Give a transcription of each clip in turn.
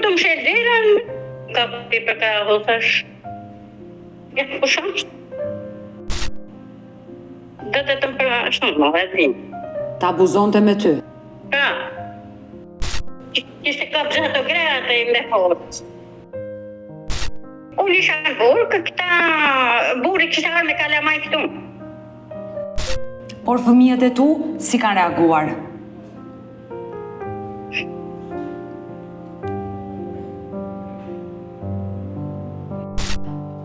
të më shetë derën, ka për ka hëthash. Ja, po shamë. Dhe të më përra shumë, më vedrim. Ta abuzonte me ty? Ka. Kishte ka gjatë të gratë e me hotë. Unë isha në burë, këta burë kishte arë me kalamaj këtu. Por fëmijët e tu, si kanë reaguar?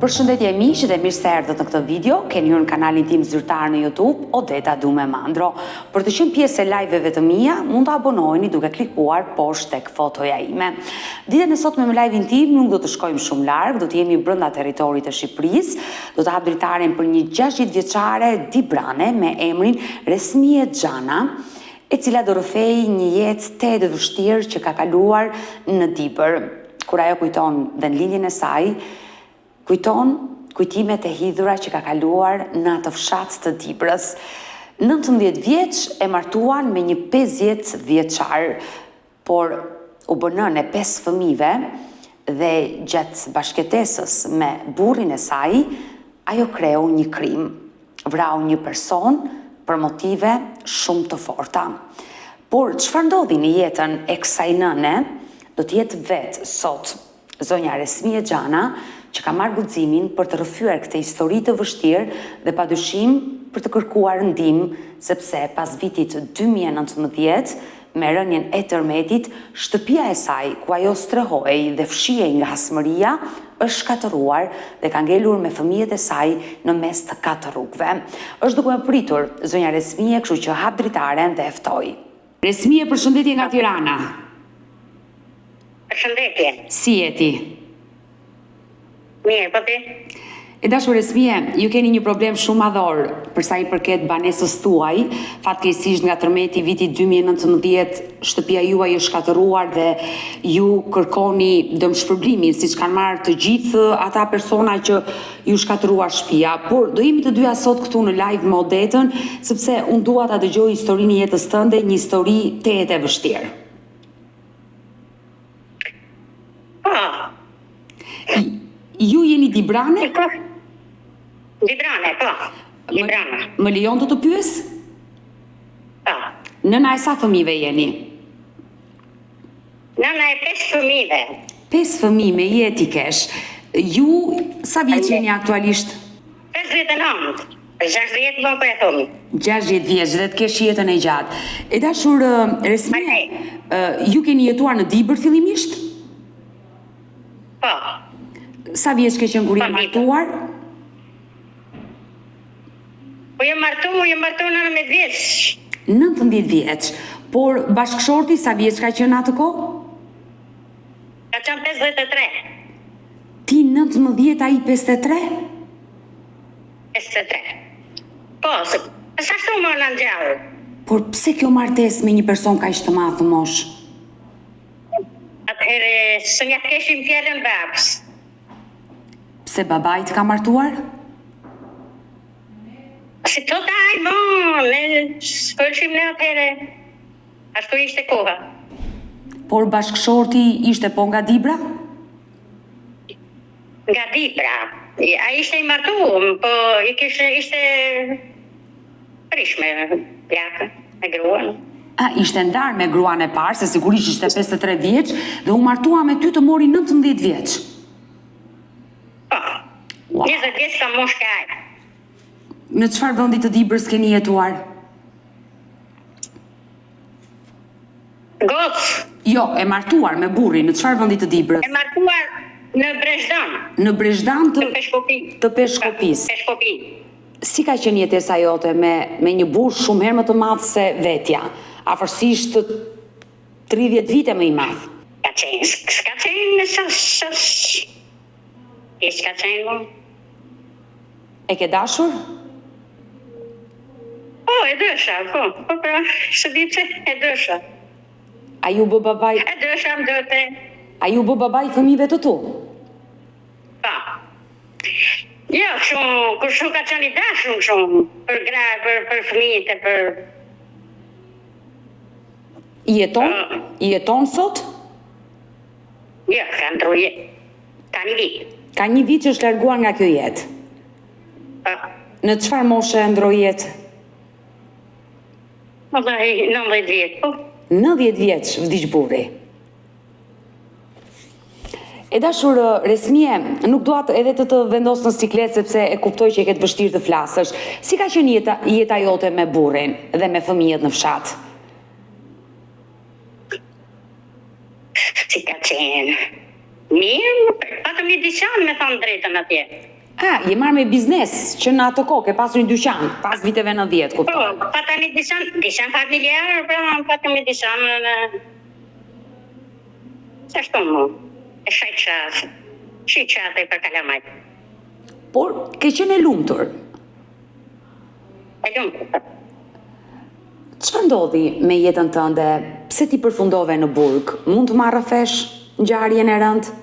Përshëndetje miqë dhe mirë se erdhët në këtë video, keni hyrë në kanalin tim zyrtar në YouTube, Odeta Dume Mandro. Për të qenë pjesë e live-eve të mia, mund të abonoheni duke klikuar poshtë tek fotoja ime. Ditën e sotme me live-in tim nuk do të shkojmë shumë larg, do të jemi brenda territorit të Shqipërisë, do të hap dritaren për një 60 vjeçare Dibrane me emrin Resmie Xhana, e cila do rrëfej një jetë të vështirë që ka kaluar në Dibër. Kur ajo kujton vendlindjen e saj, kujton kujtimet e hidhura që ka kaluar në atë fshat të Dibrës. 19 vjeç e martuan me një 50 vjeçar, por u bënën e 5 fëmijëve dhe gjatë bashkëtesës me burrin e saj, ajo kreu një krim. Vrau një person për motive shumë të forta. Por çfarë ndodhi në jetën e kësaj nëne, do të jetë vetë sot zonja Resmie Xhana, që ka marrë guximin për të rrëfyer këtë histori të vështirë dhe padyshim për të kërkuar ndihmë, sepse pas vitit 2019, me rënien e tërmetit, shtëpia e saj, ku ajo strehoi dhe fshihej nga hasmëria, është shkatëruar dhe ka ngelur me fëmijët e saj në mes të 4 rrugëve. Është duke pritur zonja Resmie, kështu që hap dritaren dhe e ftoi. Resmie, përshëndetje nga Tirana. Përshëndetje. Si jeti? Mirë, po ti? E dashur Resmie, ju keni një problem shumë madhor për sa i përket banesës tuaj. Fatkeqësisht nga tërmeti vitit 2019 shtëpia juaj është shkatëruar dhe ju kërkoni dëmshpërblimin, siç kanë marrë të gjithë ata persona që ju shkatëruar shtëpia. Por do jemi të dyja sot këtu në live me Odetën, sepse unë dua ta dëgjoj historinë e jetës tënde, një histori tetë e vështirë. Ju jeni Dibrane? Dibrane, po. Dibrane. Më lejon të pyes? Po. Nëna e sa fëmijëve jeni? Nëna e 5 fëmijëve. 5 fëmijë me jetë i kesh. Ju sa vjeç jeni aktualisht? 59. 60 më po e thomi. 60 vjeç dhe të kesh jetën e gjatë. E dashur Resmie, ju keni jetuar në Dibër fillimisht? Po. Sa vjeç ke qenë kur je martuar? Po je martuar 19 vjeç. 19 vjeç. Por bashkëshorti sa vjeç ka qenë atë kohë? Ka qenë 53. Ti 19, ai 53? 53. Po, sa shumë më në gjallë. Por pse kjo martesë me një person kaq të madh të mosh? Atëherë, së një keshim fjallën babës. Pse babait ka martuar? Si të taj, ne shkëllshim në atëherë. Ashtu ishte koha. Por bashkëshorti ishte po nga Dibra? Nga Dibra. A ishte i martuar, po ishte prishme plakë me gruan. Ishte ndarë me gruan e parë, se sigurisht ishte 53 vjeç, dhe u martua me ty të mori 19 vjeç. Po, 20 vjeç ka mosh kaj. Në çfarë vendi të Dibrës keni jetuar? Gocë. Jo, e martuar me burrin, në çfarë vendi të Dibrës? E martuar në Brezhdan. Në Brezhdan të Peshkopis. Si ka qenë jetesa jote me një burr shumë herë më të madh se vetja? Afërsisht 30 vite më i madh. S'ka qenë s'ka qenë. E ke dashur? Po, e dësha, po pra, së di që e dësha. A ju bë babaj? E dësha më dëte. A ju bë babaj fëmijëve të tu? Pa. Jo, kur shumë ka qenë i dashur shumë, për gra, për fëmijët e për... I jeton sot? Jo, ka ndru jetë. Ka një vit. Ka një vit që është larguar nga kjo jetë. Po. Në çfarë moshe ndroi jetë? Vallai, 90 vjet, po. 90 vjeç vdiq burri. E dashur Resmie, nuk dua edhe të vendos në siklet sepse e kuptoj që e ke të vështirë të flasësh. Si ka qenë jeta jote me burrin dhe me fëmijët në fshat? Si ka qenë? Mirë, patëm një dyqan me thonë drejtën atje. Je marrë me biznes që në ato kohë ke pasur një dyqan pas viteve 90, kuptoj. Po, patëm një dyqan familjar, pra patëm një dyqan në... Se shto mu, e shajqate për kalamajt. Por, ke qenë e lumtur. E lumtur. Çfarë ndodhi me jetën tënde? Pse ti përfundove në burg? Mund të marrë fesh ngjarjen e rëndë?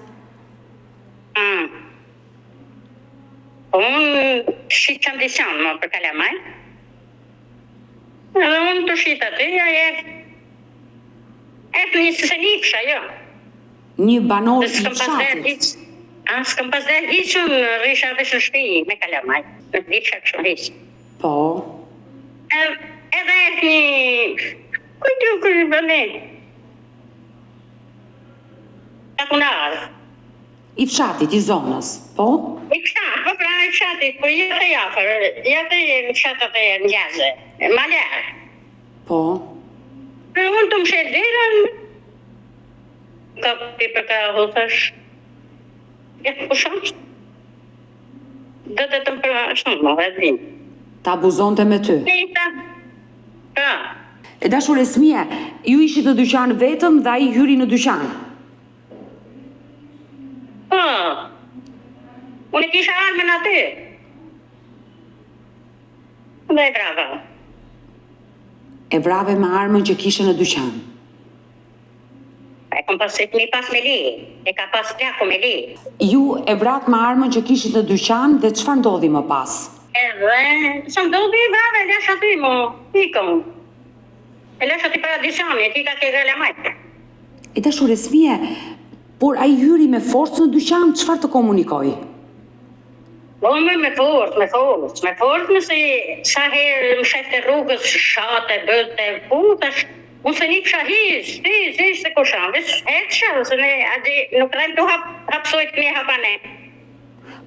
Unë shqitëm dyqan më për kalamaj. Edhe unë të shqit aty, e të një sënipsha, jo. Një banor i fshatit. S'këm pas dhe hiqën, risha vesh në shpi me kalamaj. Në disha këshu hiqë. Po. Edhe e një... Kujtu kërë bëne? Takunarë. I fshatit, i zonës, po? I fshatit, po pra i fshatit, po jetë e jafër, jetë e fshatat e njazë, maljarë. Po. Unë të më shetë dirën, ka për ka hëtësh, jetë pushash, dhe të më përra shumë, më vedhin. Ta abuzonte me ty? Nita, pra. E dashur Resmie, ju ishit në dyqan vetëm dhe ai hyri në dyqan? Po, unë e kisha armën aty. Dhe e brava. E vrave me armën që kishe në dyqan? E kom pas me li, e ka pas plaku me li. Ju e vrat me armën që kishit në dyqan dhe çfarë ndodhi më pas? Edhe, që ndodhi e brave, e lesh aty mo, ikëm. E lesh aty para dyqani, ti ka ke galamajt. E dashur Resmie, por ai hyri me forcë në dyqan, çfarë të komunikoi? Po me forcë, nëse sa herë më shefte rrugës, shate, bëlte, putash, unë se një kësha hish se kushan, veç heqësha, se ne nuk rejmë të hapsojt me hapane.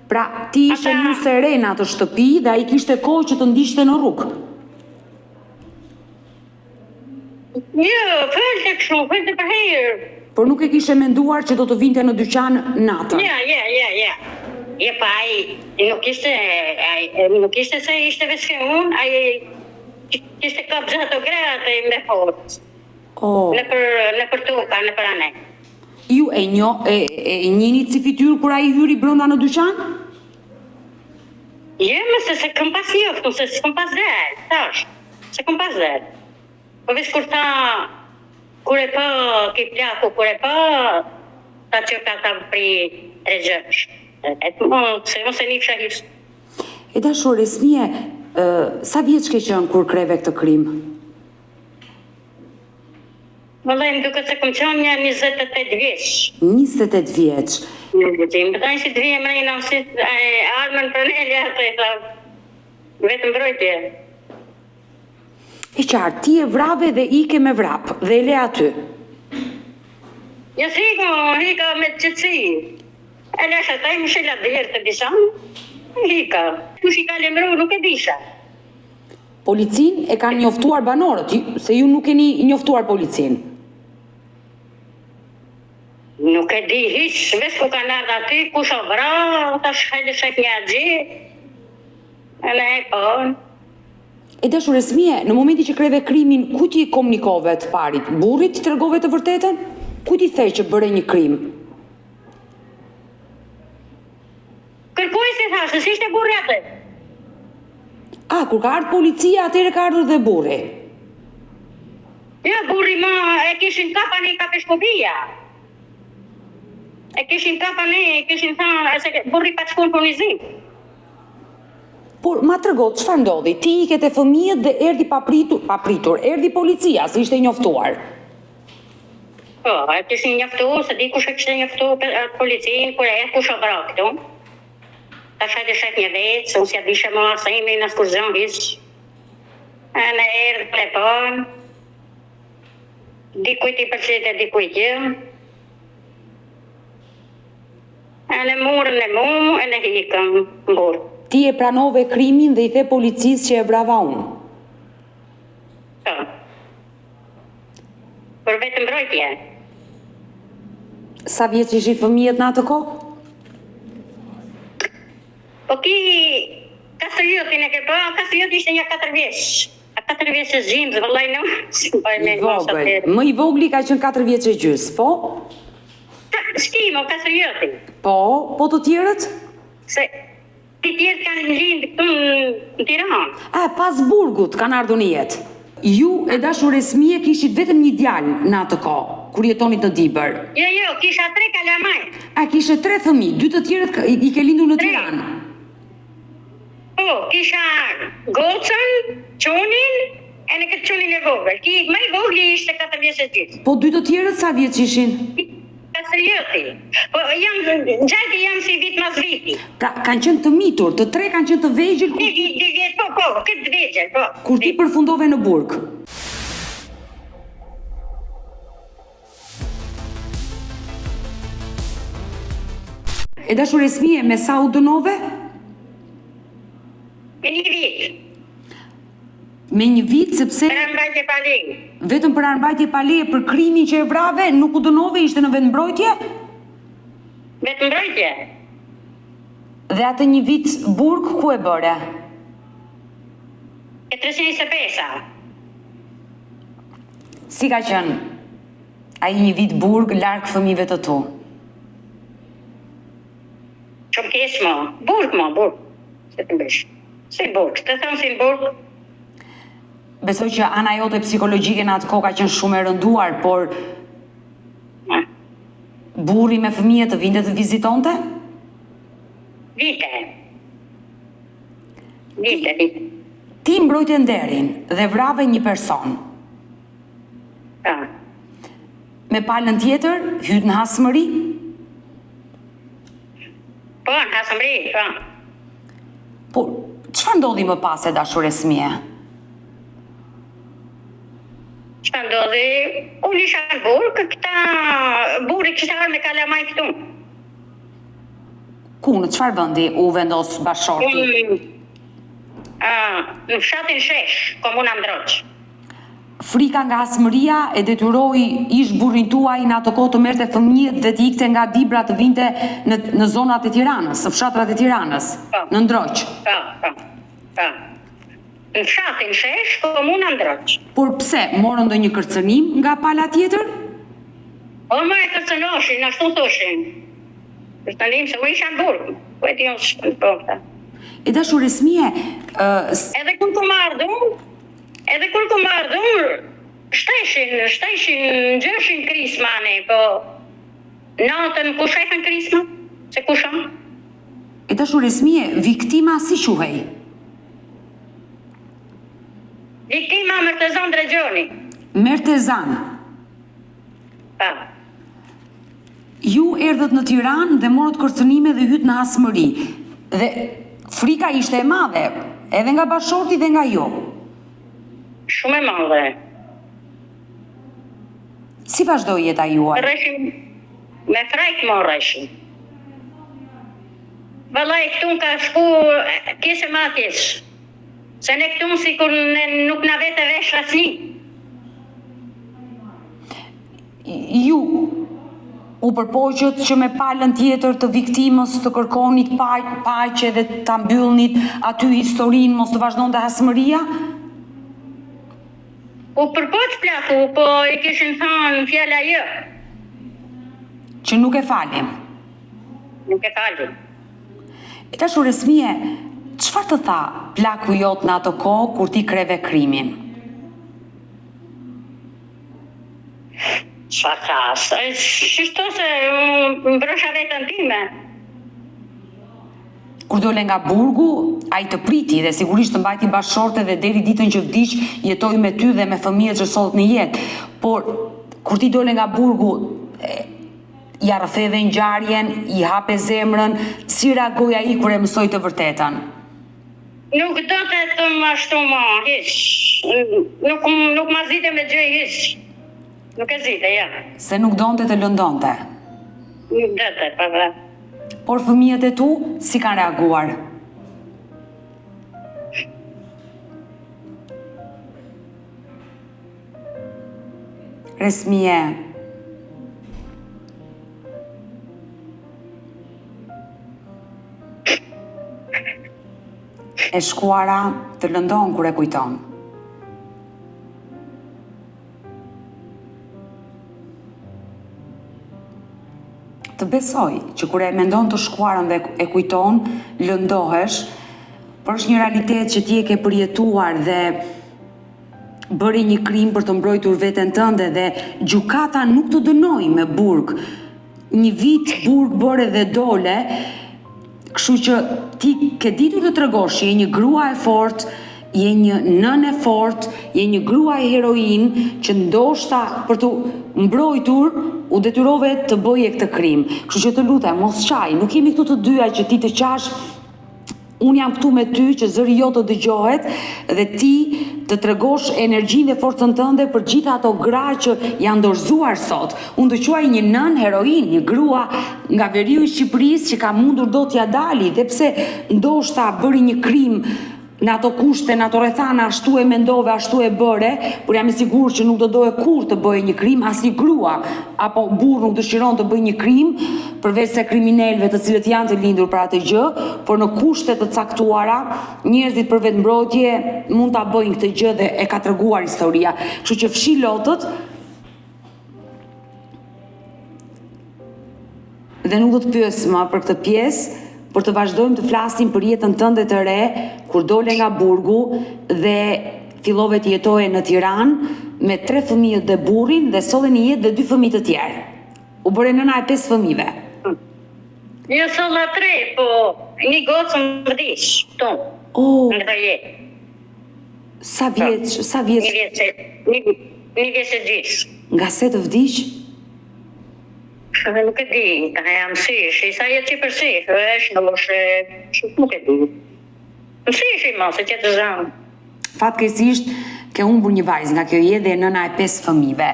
Pra, ti ishe në Serena të shtëpi dhe ai kishte kohë që të ndishte në rrugë? Jo, fëlte këshu, fëlte për herë. Por nuk e kishe menduar që do të vinte në dyqan natën? Ja. Je pa ai nuk ishte se ishte veçke unë, ai kishte kapë gjatë o gratë me forcë. Në për tuka, në për anej. Ju e njënit si fytyrë kur ai hyri brenda në dyqan? Jo, mëse se këm pas njoftu, se s'këm pas dherë, tash, se këm pas dherë. Po veç kur ta, kur e pa, ki plaku, kur e pa, ta që ka ta pri regjësh. Se mos e një fshahis. E dashur Resmie, sa vjeç ke qenë kur kreve këtë krim? Vëllai, më duket se këm qenë një 28 vjeç. 28 vjeç. Më bëjnë si të vijem rejna, si armën për nelja, vetëm mbrojtje. E qartë, ti e vrave dhe ike me vrap, dhe e le aty. Jo, hika me qëtësi. E lesha taj më shela dherë të disan, hika. Kush i ka lemru, nuk e disha. Policin e kanë njoftuar banorët, se ju nuk keni njoftuar policin. Nuk e di hiq, vesh ku kanë ardhë aty, kush o vra, ta shkajde shek një agji. E ne e pon. E dashur Resmie, në momenti që kreve krimin, ku ti komunikove të parit? Burrit ti tregove të vërtetën? Ku ti thej që bëre një krim? Kërkuj si thashtë, si ishte burri atë? Kur ka ardhur policia, atëherë ka ardhur dhe burri. Jo, burri ma e kishin kapën e kapeshkobia. E kishin kapën e kishin thanë, se burri pa shkuar për një zi. Por ma tregot, çfarë ndodhi? Ti ike te fëmijët dhe erdhi papritur, erdhi policia, se ishte njoftuar. Po, e kishin njoftu, se di kush e kishte njoftu policinë, kur e kush o vra këtu. Ta shajtë shet një vetë, se unë si a dishe ma, se imi në skurzon hiq. E në erë telefon, dikujt i përqete, dikujt jo. E në murën e mu, e në hikëm burë. Ti e pranove krimin dhe i the policisë që e vrava unë. Po. Për vetë mbrojtje. Sa vjeç ishi fëmijët në atë kohë? Po ki Kastriotin e ke po, Kastriot ishte një 4 vjeç. A 4 vjeç e zhimës, vëllaj në Më i vogli ka qenë 4 vjeç e gjys, po? Shkimo, Kastriotin. Po të tjerët? Se të tjerët kanë gjindë këtu në Tiranë. Pas burgut kanë ardhur në jetë. Ju e dashur Esmie kishit vetëm një djalë në atë kohë, kur jetonit në Dibër. Jo, kisha 3 kalamaj. Kishe 3 fëmijë, 2 të tjerët i ke lindur në Tiranë. Po, kisha Gocën, Qonin, e në këtë Qonin e vogël. Ki më i vogli ishte 4 vjeç e gjithë. Po 2 të tjerët sa vjeç ishin? Kastrioti. Po gjajti jam si vit mas viti. Pra, kanë qenë të mitur, të 3 kanë qenë të vegjël. Po, këtë vegjël, po. Kur ti përfundove në burg. E dashur Esmie, me sa u dënove? Me 1 vit. Me 1 vit, sepse... Për armbajtje pa leje. Vetëm për armbajtje pa leje, për krimin që e vrave, nuk u dënove, ishte në vetëmbrojtje? Vetëmbrojtje. Dhe atë 1 vit burg, ku e bëre? E 325-a. Si ka qenë ai 1 vit burg, larg fëmijëve të tu? Shumë kesh mo. Burg. Se të mbesh. Si burg, të thonë si burg. Besoj që ana jote psikologjike në atë kohë ka qenë shumë e rënduar, por burri me fëmijë të vinte të vizitonte? Vite. Ti mbrojtje nderin dhe vrave një person. Me palën tjetër, hyt në hasmëri? Po, në hasmëri, po. Por, çfarë ndodhi më pas e dashur Esmie? Çfarë ndodhi? Unë isha në burg, këta burri kishte ardhur me kalamaj këtu. Ku, në çfarë vendi u vendos bashorti? Në fshatin Shesh, komuna Mdroq. Frika nga hasmëria e detyroi ish burrin tuaj në ato kohë të merrte fëmijët dhe të ikte nga Dibra të vinte në zonat e Tiranës, në fshatrat e Tiranës, në Ndroq. Po. Në fshatin Shesh, komuna Mdroq. Por pse, morën ndonjë kërcënim nga pala tjetër? Po më e kërcënoshin, ashtu thoshin. Kërcënim se u isha në burg. Po e ti unë shpën përta. E dashur Esmie... Edhe kur ku mardhur, shteshin, gjëshin krismane, po natën ku shefën krisma, se ku shon? E dashur Esmie, viktima si quhej? Viktima Mertezan Dregjoni. Mertezan. Pa. Ju erdhët në Tiranë dhe morët kërcënime dhe hyt në hasmëri. Dhe frika ishte e madhe, edhe nga bashorti dhe nga jo. Shumë e madhe. Si vazhdoi jeta juaj? Rreshim, me frajk më rreshim. Vallaj, këtu ka shku kese matis. Se ne këtu si kur nuk na vete vesh asni. Ju u përpoqët që me palën tjetër të viktimës të kërkonit paqe dhe ta mbyllnit aty historinë, mos të vazhdonte hasmëria? U përpoq plaku, po i kishin thënë fjala jo. Që nuk e falim. Nuk e falim. E dashur Esmie, çfarë të tha plaku jot në ato kohë kur ti kreve krimin? Çfarë thas? Shishto se mbrosha vetën time. Kur dole nga burgu, ai të priti dhe sigurisht të mbajti bashorte dhe deri ditën që vdiq jetoi me ty dhe me fëmijët që sot në jetë. Por Kur ti dole nga burgu, ja rrëfeve ngjarjen, i hape zemrën, si reagoi ai kur e mësoi të vërtetën? Nuk do të më ashtu ma, hiq. Nuk ma zite me gjë hiq. Nuk e zite, ja. Se nuk donte të lëndonte. Nuk do të, pa. Por fëmijët e tu, si kanë reaguar? Resmije, e shkuara të lëndon kur e kujton. Të besoj që kur e mendon të shkuarën dhe e kujton, lëndohesh, por është një realitet që ti e ke përjetuar dhe bëri një krim për të mbrojtur veten tënde dhe gjykata nuk të dënoi me burg. Një vit burg bëre dhe dole, kështu që ti ke ditur të tregosh, je një grua e fortë, je një nën e fortë, je një grua e heroin që ndoshta për të mbrojtur u detyrove të bëje këtë krim. Kështu që të lutem, mos qaj, nuk jemi këtu të dyja që ti të qash, unë jam këtu me ty që zëri jo të dëgjohet dhe ti të tregosh energjinë dhe forcën tënde për gjitha ato gra që janë dorëzuar sot. Unë të quaj një nën heroin, një grua nga veriu i Shqipërisë që ka mundur do t'ja dali, dhe pse ndoshta bëri një krim në ato kushte, në ato rrethana, ashtu e mendove, ashtu e bëre, por jam i sigurt që nuk do doje kur të bëje një krim, as një grua apo burr nuk dëshiron të bëjë një krim, përveç se kriminalëve të cilët janë të lindur për atë gjë, por në kushte të caktuara, njerëzit për vetmbrojtje mund ta bëjnë këtë gjë dhe e ka treguar historia. Kështu që fshi lotët dhe nuk do të pyes më për këtë pjesë, por të vazhdojmë të flasim për jetën tënde të re, kur dole nga burgu dhe fillove të jetoje në Tiranë me 3 fëmijët dhe burrin dhe solle një jetë dhe 2 fëmijë të tjerë. U bëre nëna e 5 fëmijëve. Jo solla 3, po një gocë më vdiq, tonë. Oh. Në jetë. Sa vjeç? Një vjeç e gjys. Nga se të vdiq? Nuk e di, ta jam mësish, sa jetë që përsish, është në moshe, nuk e di. Mësish i mos, e që të zanë. Fatkeqësisht, ke humbur një vajzë nga kjo jetë dhe nëna e 5 fëmijëve.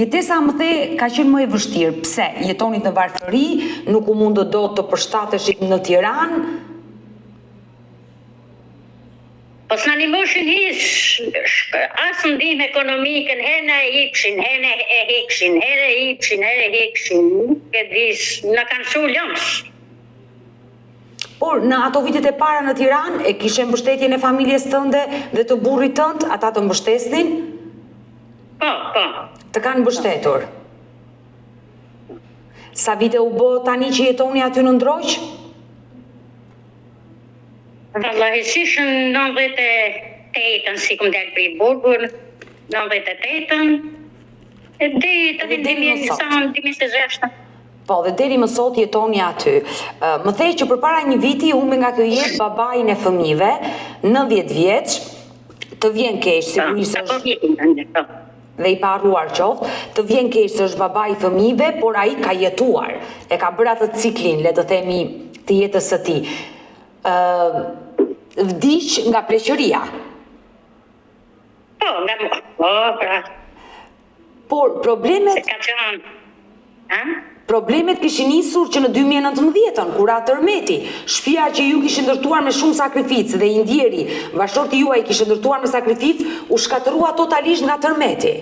Jetesa më the ka qenë më e vështirë. Pse? Jetonit në varfëri, nuk u mundë do të përshtateshit në Tiranë. Po s'na nimoshin asë ndihmë ekonomike, herë e hipshin, herë e hekshin, herë e hipshin, herë e hekshin, nuk e dis, na kanë shu lëms. Por në ato vitet e para në Tiranë, e kishe mbështetjen e familjes tënde dhe të burrit tënd, ata të mbështesnin? Po. Të kanë mbështetur. Sa vite u bë tani që jetoni aty në Ndroq? Vallahësishën 98-ën, si kum del për i burgur, 98-ën, e deri të 2026. Po, dhe deri më sot jetoni aty. Më thej që përpara një viti humbi nga kjo jetë babain e fëmijëve, 90 vjeç, të vjen keq, sigurisht është dhe i paruar qoftë, të vjen keq se është babai i fëmijëve, por ai ka jetuar, e ka bërë atë ciklin, le të themi, të jetës së tij. Vdiq nga pleqëria. Pra. Por problemet kishin nisur që në 2019-ën, kur atë tërmeti, shtëpia që ju kishin ndërtuar me shumë sakrificë dhe i ndjeri, bashkëshorti juaj kishin ndërtuar me sakrificë, u shkatërua totalisht nga tërmeti.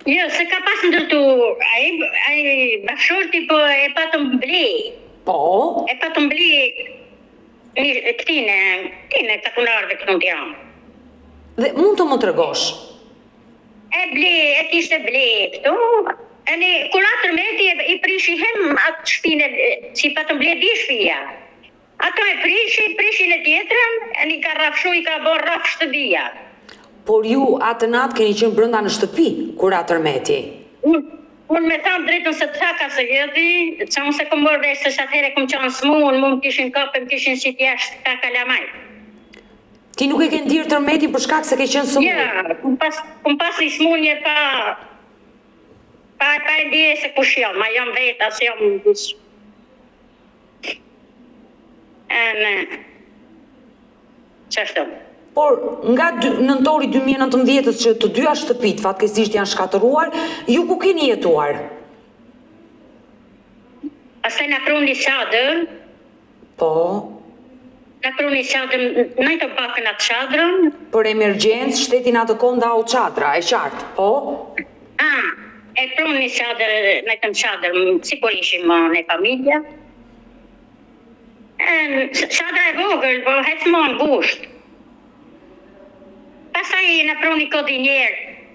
Jo, se ka pas ndërtuar, ai bashkëshorti po e patëm ble. Po? E patëm ble këtine takunarve këtu në Tiranë. Dhe mund të më tregosh? E kishte ble këtu, kur atë tërmeti i prishi hem atë shpine, si patëm ble di shpia. Ato e prishin e tjetërën, i ka rafshu, i ka bërë rafsh të dhia. Por ju atë natë keni qenë brenda në shtëpi, kur atë tërmeti? Unë me thamë drejtën se të thaka se jeti, që unë se këmë bërë vesh se atëhere këmë qanë smunë, më kishin kapë, më kishin si t'jashtë ta kalamaj. Ti nuk e ke ndirë tërmetin për shkak se ke qenë smunë? Ja, këmë pas një smunje pa pa e ndje se kush jam, ma jam vetë, as jam qashtu. Por nga nëntori 2019 që të dyja shtëpit fatkeqësisht janë shkatëruar, ju ku keni jetuar? Pastaj na pruni çadër. Po. Na pruni çadër, në të bakën atë çadrën. Për emergjencë, shteti në atë kohë ndau çadra, e qartë, po? E pruni çadër, në të çadër, sikur ishim në familja. Çadra e vogël, po hecmon gusht. Pastaj në pruni kodinjer,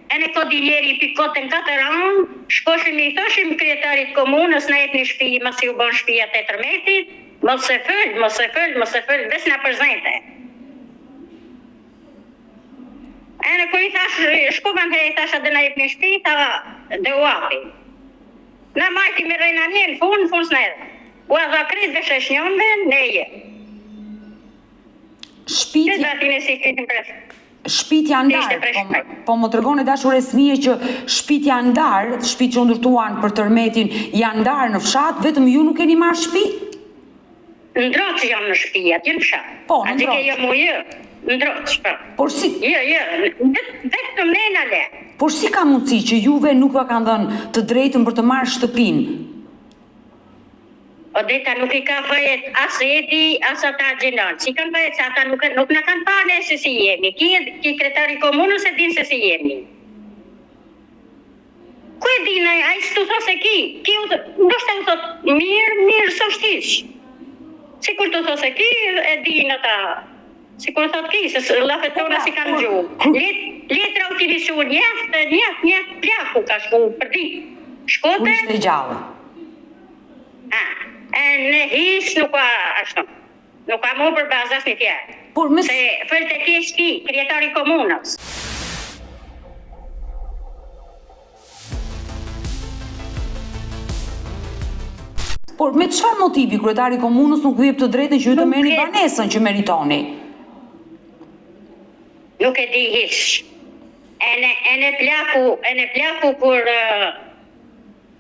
e në kodinjeri pikotën 4 anë, shkoshim i thoshim kryetarit komunës, na jep një shtëpi, mos ju bën shtëpia 8 metit, mos e föl, veç na përzente. E në kur i thash, shkuvan të i thash a dhe na jep një shtëpi, ta dhe u api. Na majti me rejna një, në fund snedhe. U a dha kret dhe sheshnjonve, ne je. Shpitja ndarë, po më tërgone dashur e smije që shpitja ndarë, shpit që ndërtuan për tërmetin, janë ndarë në fshat, vetëm ju nuk keni marrë shpi? Ndroç jam në shpijat, jë në fshat. Po, në ndroç. A jam u jë, ndroç, po. Por si? Vetëm nena le. Por si ka mundësi që juve nuk va kanë dhënë të drejtën për të marrë shtëpin? Odeta nuk i ka vëjet as Edi, as ata gjenon. Si kanë vëjet se ata nuk në kanë pane se si jemi. Ki kretari komunës e din se si jemi. Ku e din, a i s'tu thos e ki? Ndoshta u thot, mirë së shtish. Si kur të thos e ki, e din ata. Si kur thot ki, se lafet tona si kanë gjuhë. Letra u t'i visu njëft, plaku ka shku për di. Shkote? Kur ishte gjallë. Në his nuk ka ashtu. Nuk ka mu për bazas një tjerë. Se fëll të kesh ti, kryetari komunës. Por me çfarë motivi kryetari komunës nuk jep të drejtën që ju të merrni banesën që meritoni? Nuk e di hiç. E në plaku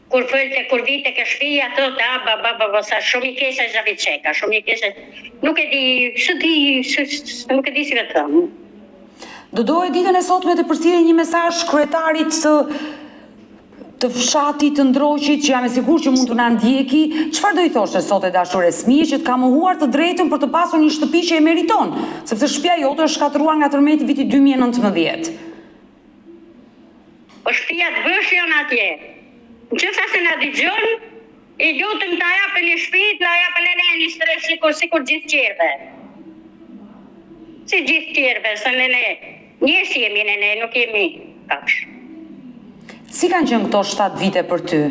kur fëlte, kur vite ke shpia, thot, sa shumë i kesha Zaviceka, shumë i kesha... Nuk e di si me të thëmë. Do doje ditën e sotme të përsilje një mesazh kryetarit të fshatit të Ndroqit, që jam e sigurt që mund të na ndjeki, çfarë do i thoshte sot e dashur e smije që të ka mohuar të drejtën për të pasur një shtëpi që e meriton, sepse shtëpia jote është shkatëruar nga tërmeti viti 2019. Po shtëpia të bësh janë atje. Në që sa se nga digjon, i lutëm të ajapën një shpit, në ajapën e ne një stres sikur gjithë qerve. Si gjithë qerve, se ne njës jemi ne, nuk jemi kapsh. Si kanë qenë këto 7 vite për ty?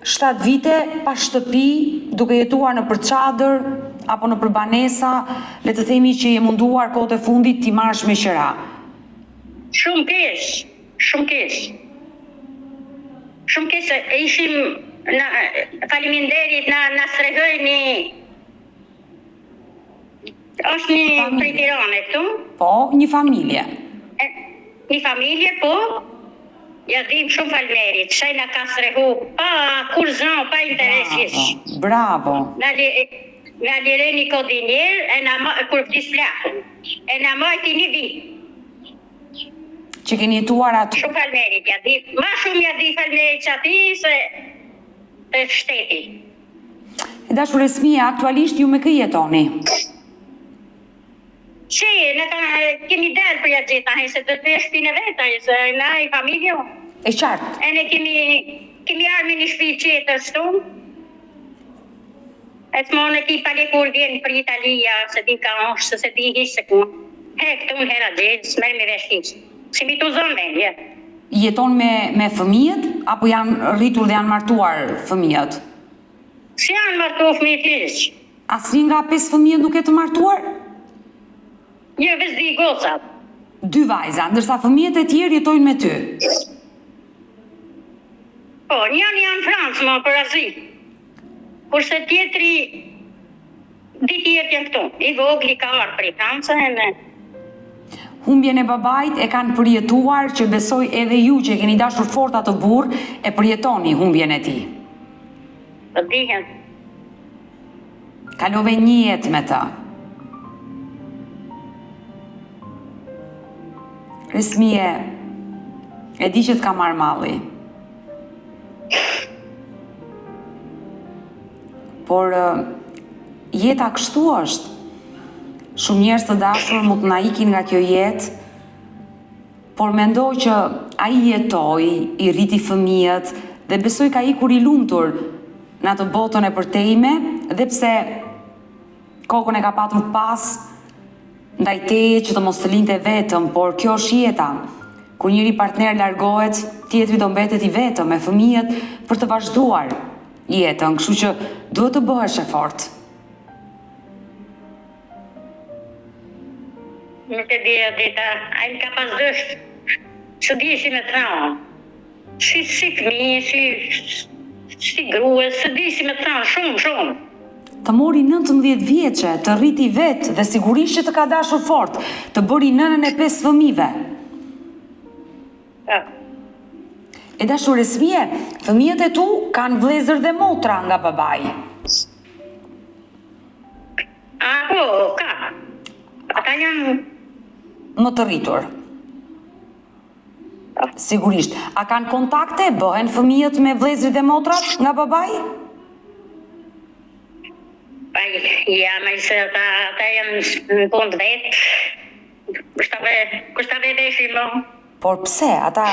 7 vite pa shtëpi, duke jetuar në për çadër, apo në për banesa, le të themi që je munduar kohët e fundit t'i marrësh me qira. Shumë kesh. Shumë kesë, ishim faliminderit na strehoj është një prej Tirane këtu. Po, një familje. Një familje, po. Ja dim shumë faliminderit. Shaj na ka strehu, pa kurzon, pa interesis. Bravo. Nga lireni kodinjer, kur vdis plakën. E na majti një vit. Që keni jetuar aty. Shumë falmerit, ja di. Ma shumë ja di falmerit që ati se të shteti. E dashur e smija, aktualisht ju me kë jetoni? Që, kemi delë për ja gjitha, se të të shpine veta, se na i familjo. E qartë. E ne kemi armi një shpi qeter shtu. E të monë ki pale kur vjen për Italia, se di ka është, se di hishë se ku. Këtu në hera gjithë, s'merë me veshkisë. Si mi të zonë venje. Jeton me fëmijët, apo janë rritur dhe janë martuar fëmijët? Si janë martuar fëmijët ishë? Asnjë nga 5 fëmijët nuk e të martuar? Një veç di gocat. 2 vajza, ndërsa fëmijët e tjerë jetojnë me ty? Po, janë në Francë, më për azi. Kurse tjetri, di tjetë janë këtu. I vogli ka arë për i Francë, humbjen e babait e kanë përjetuar, që besoj edhe ju që keni dashur fort atë burr e përjetoni humbjen e tij. Po dihen. Kalove një jetë me të. Resmije, e di që t'ka marrë malli. Por jeta kështu është. Shumë njerëz të dashur mund të na ikin nga kjo jetë, por mendoj që ai jetoi, i rriti fëmijët dhe besoj ka ikur i lumtur në atë botën e përtejme, dhe pse kokën e ka patur pas ndaj teje që të mos të linte vetëm, por kjo është jeta. Kur njëri partner largohet, tjetri do mbetet i vetëm me fëmijët për të vazhduar jetën, kështu që duhet të bëhesh e fortë. Nuk e di Dita, ai më ka pas dësht, që di si me trauma. Si fëmijë, si grue, së di si me trauma, shumë. Të mori 19 vjeçe, të rriti vetë dhe sigurisht që të ka dashur fort, të bëri nënën e 5 fëmijëve. Ja. E dashur Resmije, fëmijët e tu kanë vëllezër dhe motra nga babai. Po, ka. Ata janë Më të rritur. Sigurisht. A kanë kontakte? Bëhen fëmijët me vëllezërit dhe motrat nga babai? Ja, ma i se ata janë në punë vetë. Kushtave veshi më. Por pse? Ata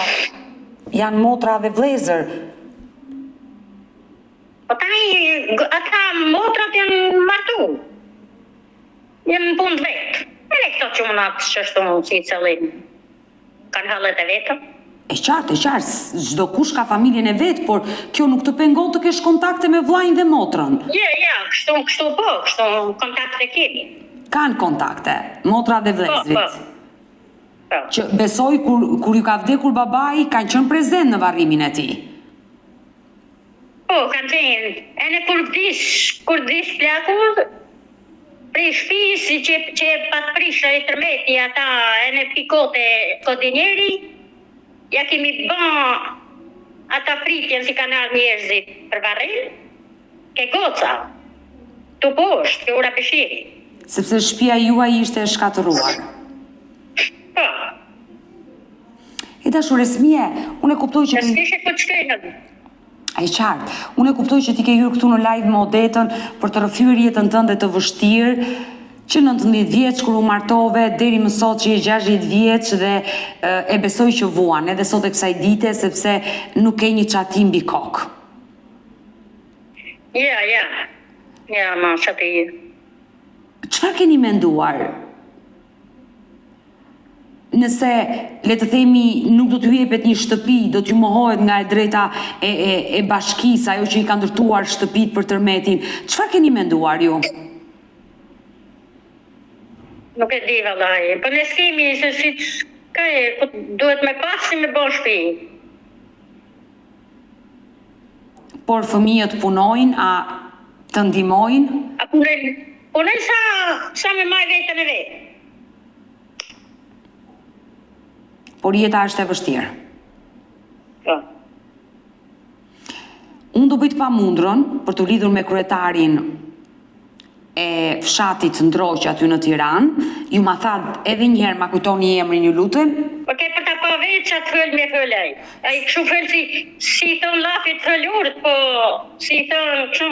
janë motra dhe vëllezër. Ata motrat janë martu. Janë në punë vetë. E këto që më natë që është unë si cëllin. Kanë halët e vetëm. E qartë, çdo kush ka familjen e vetë, por kjo nuk të pengon të kesh kontakte me vllajën dhe motrën. Ja, kështu kontakte kemi. Kanë kontakte, motra dhe vëllezërit. Po. Që besoj kur ju ka vdekur babai, kanë qenë prezent në varrimin e tij. Po, kanë qenë. E në kur dis plakur, prej shpisi që pat prisha e tërmeti ata e në pikote kodinjeri, ja kemi bën ata pritjen si kanë ardhur njerëzit për varrim, ke goca, të poshtë, ke ura peshiri. Sepse shtëpia juaj ishte e shkatëruar. Po. E dashur Resmije, unë e kuptoj që... Nësishe po të shkejnë. E qartë, unë e kuptoj që ti ke hyrë këtu në live me Odetën për të rrëfyer jetën tënde të vështirë, që 19 vjeç kur u martove, deri më sot që je 60 vjeç dhe e besoj që vuan, edhe sot e kësaj dite, sepse nuk ke një çati mbi kokë. Ja, ma çati. Çfarë keni menduar? Nëse, le të themi, nuk do t'ju jepet një shtëpi, do t'ju mohohet nga e drejta e bashkisë, ajo që i ka ndërtuar shtëpit për tërmetin, çfarë keni menduar ju? Nuk e di vallaj, po ne skemi se si duhet me pasi me bon shtëpi. Por fëmijët punojnë, a të ndihmojnë? A punojnë sa me maj vetën e vetë. Por jeta është e vështirë. Po. Unë do bëj të pamundrën për të lidhur me kryetarin e fshatit Ndroq aty në Tiranë. Ju ma thatë edhe njëherë, ma kujtoni emrin, ju lutem. Po ke për ta pa vetë që atë fëllë me fëllaj. A i këshu fëllë si i thonë lafit fëllurët, po si i thonë këshu,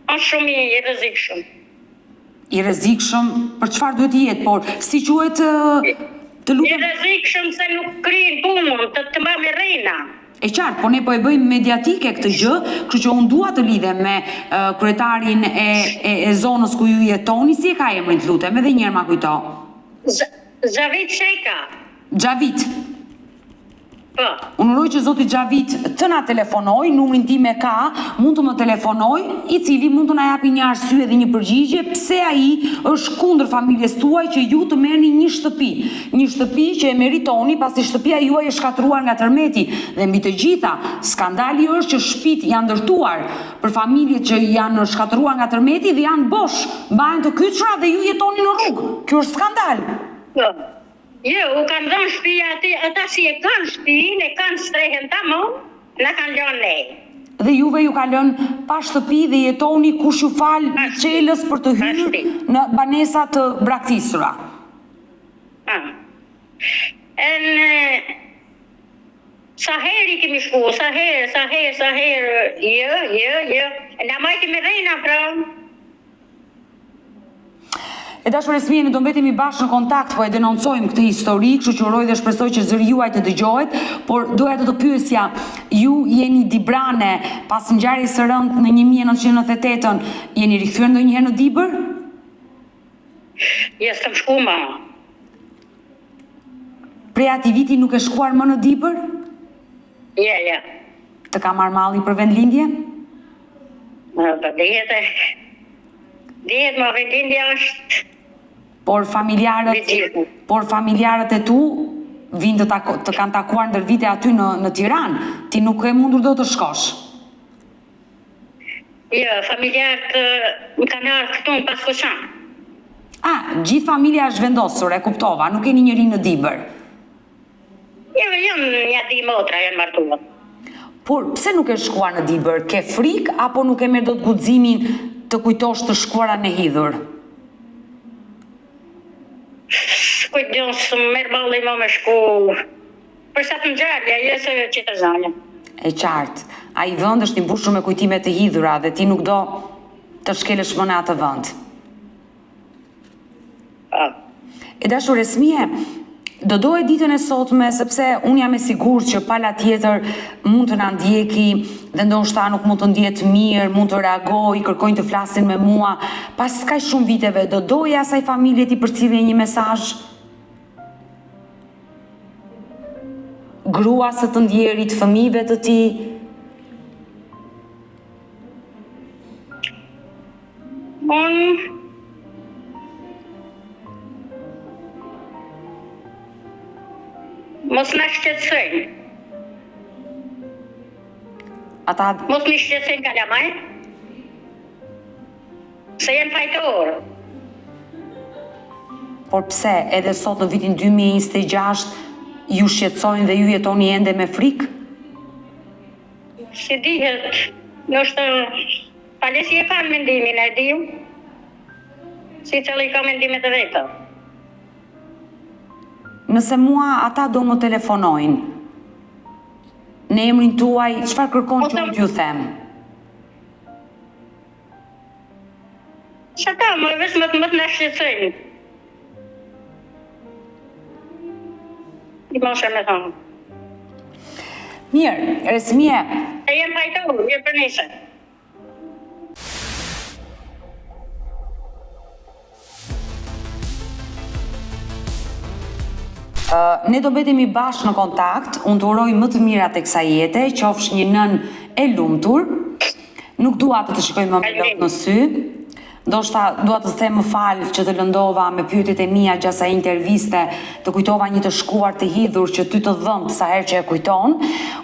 është shumë i rrezikshëm. I rrezikshëm, për çfarë duhet jetë, por si quhet të lutem... I rrezikshëm se nuk kryin punën, të mba me rejna. E qartë, po ne po e bëjmë mediatike këtë gjë, kështu që unë dua të lidhem me kryetarin e zonës ku ju jetoni, si e ka emrin të lutem, edhe njerë ma kujto. Xhavit Sheka. Xhavit. Po. Unë uroj që zoti Xhavit të na telefonoj, numrin tim e ka, mund të më telefonoj, i cili mund të na japi një arsye dhe një përgjigje pse ai është kundër familjes tuaj që ju të merrni një shtëpi që e meritoni, pasi shtëpia juaj është shkatëruar nga tërmeti dhe mbi të gjitha skandali është që shtëpitë janë ndërtuar për familjet që janë shkatëruar nga tërmeti dhe janë bosh, mbahen të kyçra dhe ju jetoni në rrugë. Kjo është skandal. Po. Jo, u kanë dhënë shtëpia aty, ata si e kanë shtëpinë, e kanë strehen tamam, na kanë lënë ne. Dhe juve ju ka lënë pa shtëpi dhe jetoni kush ju fal çelës për të hyrë në banesa të braktisura. Sa herë kemi shku, sa herë, jo. Na majti me rejna, pra. E dashur Resmie, ne do mbetemi bashkë në kontakt, po e denoncojmë këtë histori, kështu që uroj dhe shpresoj që zëri juaj të dëgjohet, por doja të pyesja, ju jeni Dibrane pas ngjarjes së rëndë në 1998-ën, jeni rikthyer ndonjëherë në Dibër? Jo, s'kam shku ma. Prej atij viti nuk e shkuar më në Dibër? Ja. Të ka marrë malli për vendlindje? Dihet më vendlindja është. Por familjarët e tu vinë të kanë takuar ndër vite aty në Tiranë. Ti nuk e mundur do të shkosh? Jo, familjarët më kanë ardhur këtu në Paskoçan. Gjithë familja është vendosur, e kuptova, nuk keni njëri në Dibër. Jo, një di motra janë martuar. Por pse nuk e shkuar në Dibër? Ke frikë apo nuk e merr dot guximin të kujtosh të shkuara në hidhur? Kujton se merr balli më me shku. Për sa të ngjarja, jo se qytetëzania. E qartë. Ai vend është i mbushur me kujtime të hidhura dhe ti nuk do të shkelesh më në atë vend. E dashur Resmie, do doje ditën e sotme, sepse unë jam e sigurt që pala tjetër mund të na ndjeki dhe ndoshta nuk mund të ndjet mirë, mund të reagoj, kërkojnë të flasin me mua. Pas kaq shumë viteve, do doje asaj familje ti përcjellje një mesazh? Gruas së të ndjerit, fëmijëve të ti? Mos na shqetësojnë. Mos mi shqetësojnë kalamaj. Se jenë fajtorë. Por pse, edhe sot në vitin 2026, ju shqetësojnë dhe ju jetoni ende me frikë? Si dihet, nështë palesi e kanë mendimin e dim, si cëllë i ka mendimet e veta. Nëse mua ata do më telefonojnë, në emrin tuaj, çfarë kërkon që unë t'ju them? Çata, më vesh më të na shqetësojnë. I mosha me thonë. Mirë, Resmie. E jem fajtorë, jem për nisë. Ne do mbetemi bashkë në kontakt, unë të uroj më të mirat e kësaj jete, qofsh një nën e lumtur, nuk dua të shikoj më me lot në sy, ndoshta dua të them më fal që të lëndova me pyetjet e mia gjatë asaj interviste, të kujtova një të shkuar të hidhur që ty të dhëmb sa herë që e kujton,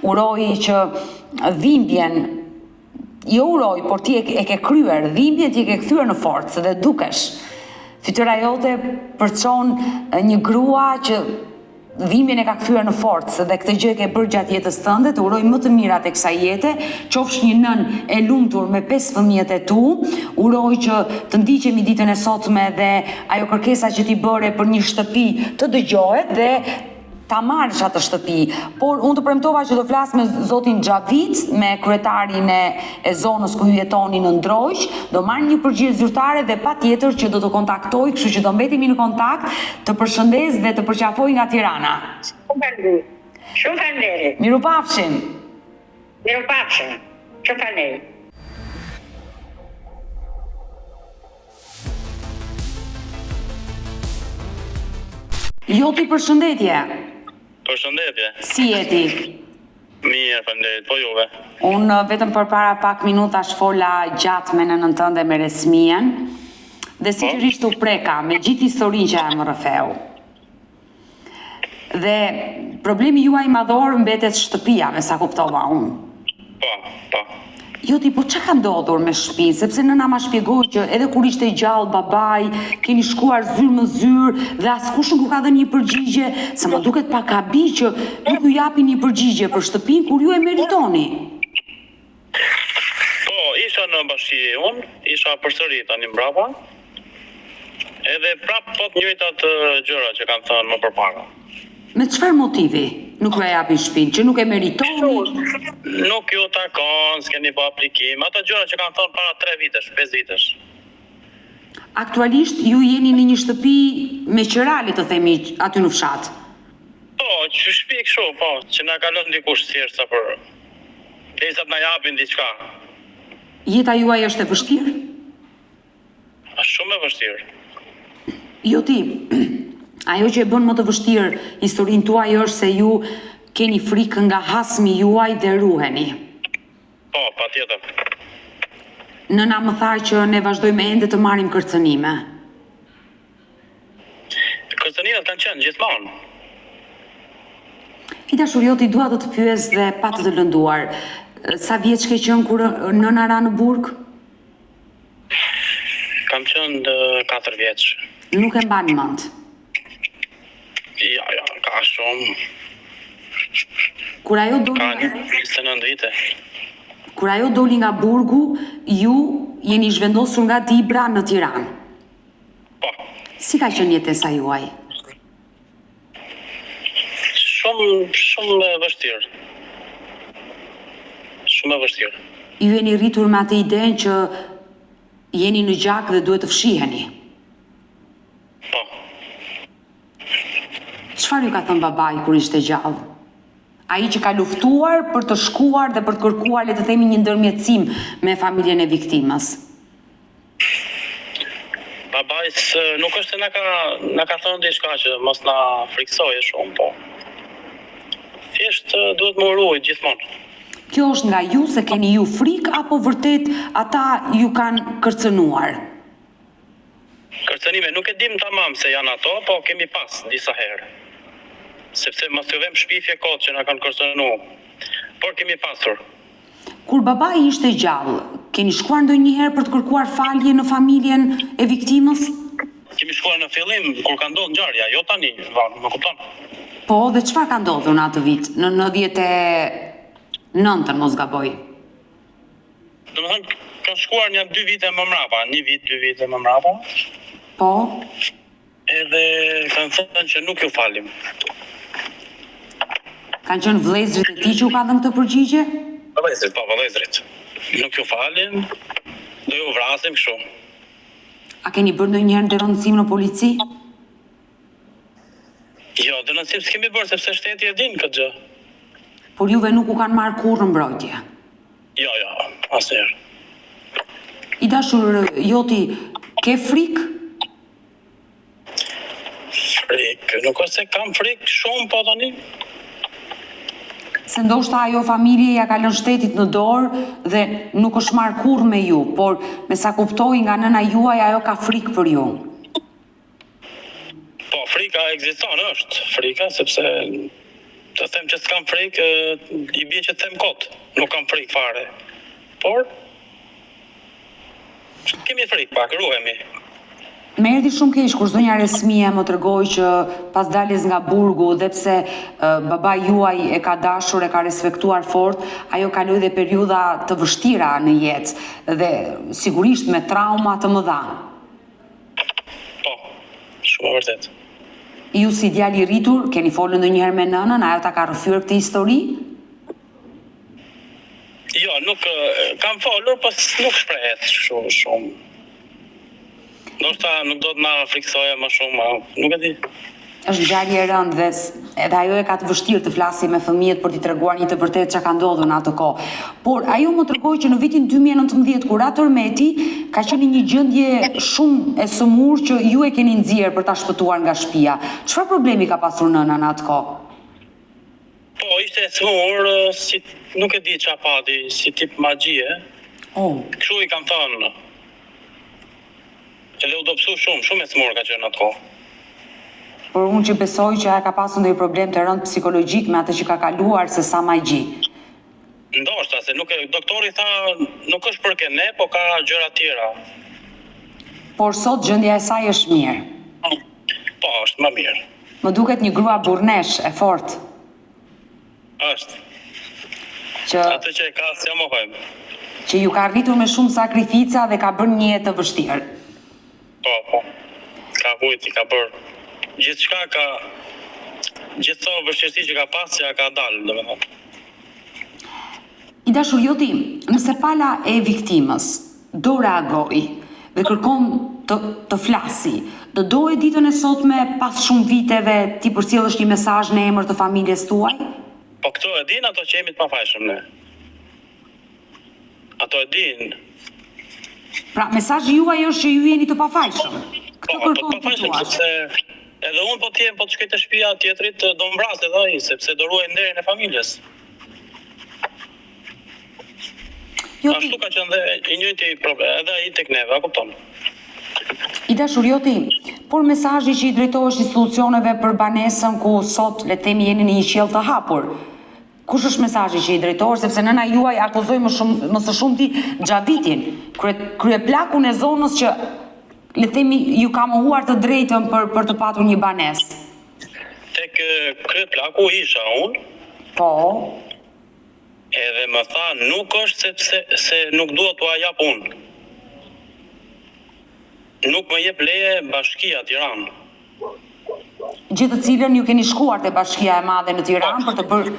uroj që dhimbjen, jo uroj, por ti e ke kryer, dhimbjen ti e ke kthyer në forcë dhe dukesh. Fytyra jote përçon një grua që dhimbjen e ka kthyer në forcë dhe këtë gjë e ke bërë gjatë jetës tënde, të uroj më të mirat e kësaj jete, qofsh një nën e lumtur me 5 fëmijët e tu, uroj që të ndiqemi ditën e sotme dhe ajo kërkesa që ti bëre për një shtëpi të dëgjohet dhe ta marrësh atë shtëpi, por unë të premtova që do flas me zotin Xhavit, me kryetarin e zonës ku ju jetoni në Ndrojsh, do marr një përgjigje zyrtare dhe patjetër që do të kontaktoj, kështu që do mbetemi në kontakt, të përshëndes dhe të përqafoj nga Tirana. Shumë faleminderit. Mirupafshim. Mirupafshim. Shumë faleminderit. Joti, përshëndetje. Përshëndetje. Si jeti? Mirë, faleminderit, po juve. Unë vetëm për para pak minutash fola gjatë me nënën tënde me Resmien dhe sinqerisht u preka me gjithë historinë që më rrëfeu. Dhe problemi juaj madhor mbetet shtëpia, me sa kuptova unë. Po. Jo ti, po që ka ndodhur me shtëpinë? Sepse nëna ma shpjegoi që edhe kur ishte gjallë babai, keni shkuar zyrë më zyrë dhe askush nuk ka dhënë një përgjigje, se më duket pak gabi që nuk ju japin një përgjigje për shtëpinë kur ju e meritoni. Po, isha në bashki unë, isha përsëri tani mbrapa. Edhe prap po të njëjtat gjëra që kanë thënë më përpara. Me çfarë motivi nuk ju japin shtëpinë? Që nuk e meritoni? Nuk ju takon, s'keni bë aplikim, ato gjëra që kanë thënë para 3 vitesh, 5 vitesh. Aktualisht ju jeni në një shtëpi me qërali të themi aty në fshat. Po, që shtëpi kështu, po, që na ka lënë dikush thjesht sa për derisa të na japin diçka. Jeta juaj është e vështirë? Shumë e vështirë. Jo ti, ajo që e bën më të vështirë historinë tuaj është se ju keni frikë nga hasmi juaj dhe ruheni. Po, patjetër. Nëna më tha që ne vazhdojmë ende të marrim kërcënime. Kërcënimet kanë qenë gjithmonë. I dashur joti, dua të pyes dhe pa të lënduar. Sa vjeç ke qenë kur nëna ra në burg? Kam qenë 4 vjeç. Nuk e mban mend. Ja, ka shumë. Kur ajo doli Ka 29 vite. Kur ajo doli nga burgu, ju jeni zhvendosur nga Dibra në Tiranë. Po, Si ka qenë jetesa juaj? shumë e vështirë. Shumë e vështirë. Ju jeni rritur me atë idenë që jeni në gjak dhe duhet të fshiheni. Po, Çfarë ju ka thënë babai kur ishte gjallë? Ai që ka luftuar për të shkuar dhe për të kërkuar, le të themi, një ndërmjetësim me familjen e viktimës. babajs nuk është se na ka thënë diçka që mos na friksoje shumë, po. Thjesht duhet më ruaj gjithmonë. Kjo është nga ju se keni ju frikë apo vërtet ata ju kanë kërcënuar? Kërcënime nuk e dim tamam se janë ato, po kemi pas disa herë. Sepse mos të vëm shpifje kot që na kanë kërcënuar. Por kemi pasur. Kur babai ishte gjallë, keni shkuar ndonjëherë për të kërkuar falje në familjen e viktimës? Kemi shkuar në fillim kur ka ndodhur ngjarja, jo tani, më kupton. Po, dhe çfarë ka ndodhur në atë vit? Në 99-ën, mos gaboj. Domethënë kanë shkuar një 2 vite më mrapa, 1 vit, 2 vite më mrapa. Po, Edhe kanë thënë që nuk ju falim. kanë qenë vëllezërit e tij që u kanë dhënë këtë përgjigje? Vëllezërit. Nuk ju falim, do ju vrasim kështu. A keni bërë ndonjëherë denoncim në polici? Jo, denoncim s'kemi bërë sepse shteti e din këtë gjë. Por juve nuk u kanë marrë kurrë në mbrojtje. Jo, asnjëherë. I dashur joti, ke frikë? Frikë, nuk është se kam frikë shumë, po tani. Se ndoshta ajo familje ja ka lënë shtetit në dorë dhe nuk është marrë kurrë me ju, por me sa kuptoj nga nëna juaj ajo ka frikë për ju. Po, frika ekziston është. Frika, sepse të them që s'kam frikë, i bie që të them kot. Nuk kam frikë fare. Por, kemi frikë pak, ruhemi. Me erdhi shumë keq kur zonja Resmia më tregoi që pas daljes nga burgu dhe pse babai juaj e ka dashur, e ka respektuar fort, ajo kaloi dhe periudha të vështira në jetë dhe sigurisht me trauma të mëdha. Po, shumë vërtet. Ju si djalë i rritur, keni folur ndonjëherë me nënën, ajo ta ka rrëfyer këtë histori? Jo, nuk kam folur, po nuk shprehet shumë. Ndoshta nuk do të na friksoja më shumë, nuk e di. Është ngjarje e rëndë dhe edhe ajo e ka të vështirë të flasë me fëmijët për t'i treguar një të vërtetë çka ka ndodhur në atë kohë. Por ajo më tregoi që në vitin 2019 kur atë Tërmeti ka qenë një gjendje shumë e sëmurë që ju e keni nxjerrë për ta shpëtuar nga shtëpia. Çfarë problemi ka pasur nëna në atë kohë? Po, ishte e smur, si nuk e di çfarë pati, si tip magjie. Oh, Kështu i kam thënë. Edhe u dobësu shumë e smur ka qenë atë kohë. por unë që besoj që ajo ka pasur ndonjë problem të rëndë psikologjik me atë që ka kaluar se sa magji. Ndoshta, se doktori tha nuk është për kene, po ka gjëra tjera. Por sot gjendja e saj është mirë. Po, është më mirë. Më duket një grua burnesh, e fort. Është. Që Atë që e ka, s'ja mohojmë. që ju ka rritur me shumë sakrifica dhe ka bërë një jetë të vështirë. Po. Ka vujti, ka bërë. Gjithçka ka... Gjithë vështirësi që ka pas, që ka dalë, domethënë. I dashur joti, nëse pala e viktimës do reagoj dhe kërkon të flasi, do e ditën e sotme pas shumë viteve ti përcjellësh një mesazh në emër të familjes tuaj? Po këto e din ato që jemi të pafajshëm ne. Ato e din. Pra, mesazhi juaj është që ju jeni të pafajshëm. Këtë kërkon ti thua. Sepse edhe unë po të shkoj te shtëpia tjetrit do mbras edhe ai, sepse do ruaj nderin e familjes. Ashtu ka qenë dhe i njëjti problem, edhe ai tek neve, a kupton? I dashur joti, por mesazhi që i drejtohesh institucioneve për banesën ku sot le të themi jeni në një qiell të hapur. Kush është mesazhi që i drejtohesh, sepse nëna juaj akuzoi më së shumti Xhavitin, kryeplakun e zonës që le të themi ju ka mohuar të drejtën për të patur një banesë. Tek kryeplaku isha unë. Po. Edhe më tha, nuk është sepse se nuk duhet t'ua jap unë. Nuk më jep leje Bashkia Tiranë. Gjithë të cilën ju keni shkuar te Bashkia e Madhe në Tiranë për të bërë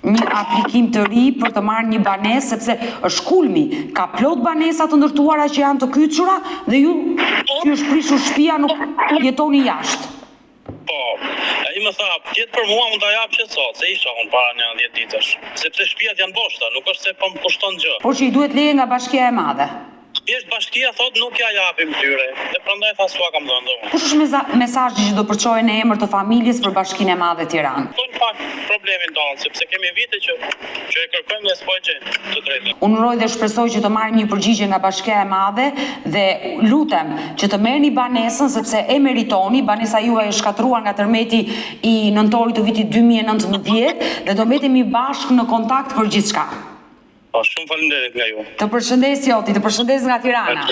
një aplikim të ri për të marrë një banesë, sepse është kulmi, ka plot banesa të ndërtuara që janë të kyçura dhe ju që është prishur shtëpia nuk jetoni jashtë. Po, ai më tha, tjetë për mua mund ta jap që sot, se isha unë para një 10 ditësh. Sepse shtëpiat janë boshta, nuk është se po më kushton gjë. Por që i duhet leje nga Bashkia e Madhe. Thjesht Bashkia thot nuk ja japim tyre, dhe prandaj tha s'ua kam dhënë unë. Kush është mesazhi që do përçojë në emër të familjes për Bashkinë e Madhe Tiranë? Po në fakt problemin tonë, sepse kemi vite që e kërkojmë dhe s'po e gjejmë të drejtën. Unë uroj dhe shpresoj që të marrim një përgjigje nga Bashkia e Madhe dhe lutem që të merrni banesën sepse e meritoni. Banesa juaj është shkatruar nga tërmeti i nëntorit të vitit 2019 dhe do mbetemi bashkë në kontakt për gjithçka. Po, shumë faleminderit nga ju. Të përshëndes joti, të përshëndes nga Tirana.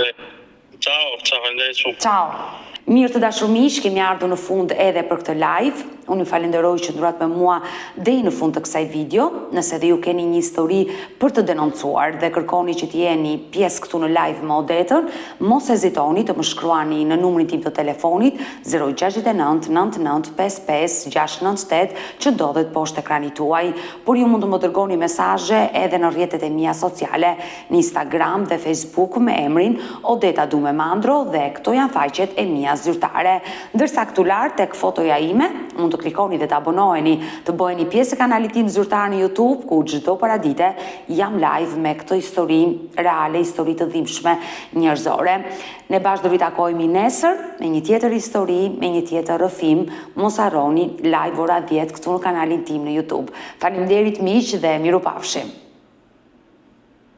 Ciao, faleminderit shumë. Ciao. Mirë të dashur miq, kemi ardhur në fund edhe për këtë live. Unë ju falenderoj që ndurat me mua deri në fund të kësaj video. Nëse dhe ju keni një histori për të denoncuar dhe kërkoni që të jeni pjesë këtu në live më odetër, mos hezitoni të më shkruani në numrin tim të telefonit 069 99 55 698 që ndodhet poshtë ekranit tuaj, por ju mund të më dërgoni mesazhe edhe në rrjetet e mia sociale, në Instagram dhe Facebook me emrin Odeta Dume Mandro dhe këto janë faqet e mia zyrtare. Ndërsa këtu lart tek fotoja ime mund të klikoni dhe të abonoheni, të bëheni pjesë e kanalit tim zyrtar në YouTube, ku çdo paradite jam live me këtë histori reale, histori të dhimbshme njerëzore. Ne bashkë do ritakojmë nesër me një tjetër histori, me një tjetër rrëfim. Mos harroni live ora 10 këtu në kanalin tim në YouTube. Faleminderit miq dhe mirupafshim.